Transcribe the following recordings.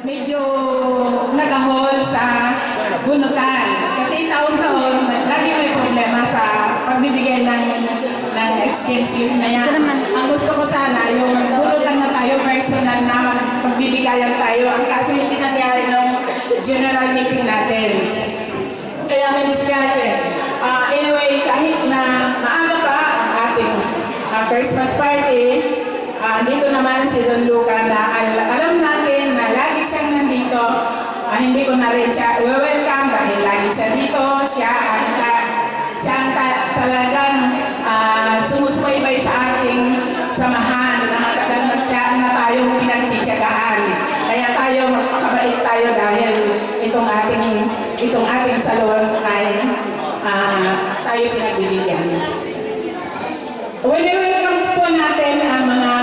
medyo nagahol sa bunutan. Kasi taon-taon, lagi may problema sa pagbibigay ng exchange gift na yan. Ang gusto ko sana, yung bunutan na tayo, personal na pagbibigayan tayo. Ang kaso hindi nangyari ng general meeting natin. Kaya may discussion. Anyway, kahit na maaga pa ang ating Christmas party, dito naman si Don Luca na alam natin na lagi siyang nandito. Hindi ko na rin siya welcome dahil lagi siya dito. Siya ang talagang sumusubaybay sa ating samahan na matagal na tayong pinagtityagaan. Kaya tayo magpakabait tayo dahil itong ating salon ay tayo pinagbibigyan. Welcome po natin ang mga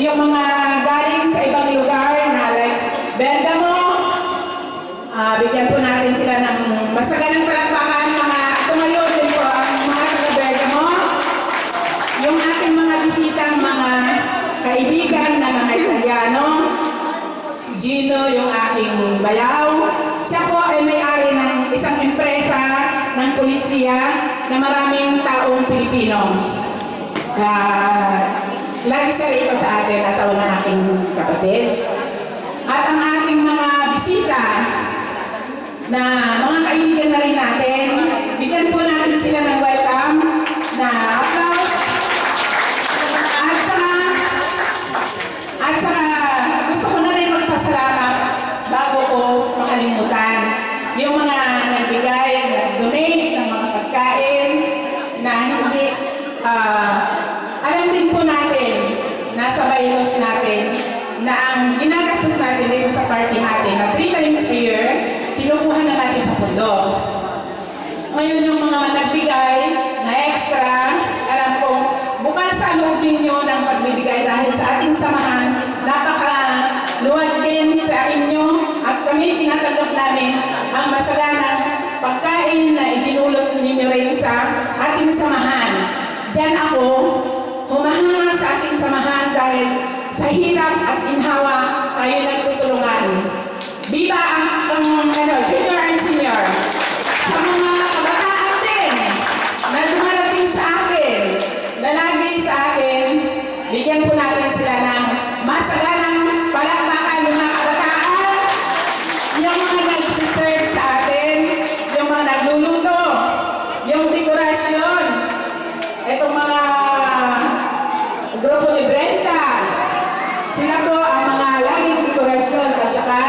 yung mga galing sa ibang lugar na like Bergamo. Bigyan po natin sila ng masaganang palakpakan. Tumayo din po ang mga taga Bergamo. Yung ating mga bisitang mga kaibigan na mga Italiano. Gino, yung aking bayaw. Siya po ay may-ari ng isang empresa ng polisiya na maraming taong Pilipino. Lagi siya rito sa atin, asawa ng aking kapatid. At ang ating mga bisita na mga kaibigan na rin natin, bigyan po natin sila ng welcome na applause. At saka gusto ko na rin magpasalamat bago ko makalimutan yung mga nagbigay, nag-donate ng mga pagkain na hindi alam din po natin nasa bayos natin na ang ginagastos natin dito sa party natin na 3 times a year, kinukuha na natin sa pundo. Ngayon yung mga nagbigay na extra, alam kong bukal sa loob ninyo ng pagbibigay dahil sa ating samahan, napakaluwag din sa inyo at kami tinatanggap namin ang masaganang pagkain na idinulot ninyo rin sa ating samahan. Diyan ako humahanga sa ating samahan dahil sa hirap at inhawa tayo nagtutulungan. Viva ang junior and senior. Sa mga kabataan din na dumarating sa atin, na lagi sa atin, bigyan po natin sila ng masaganang palakpakan ng mga kabataan, yung mga nag-serve sa atin, yung mga nagluluto, yung dekorasyon, itong mga grupo ni Brenda. Sila po ang mga laging dekorasyon at saka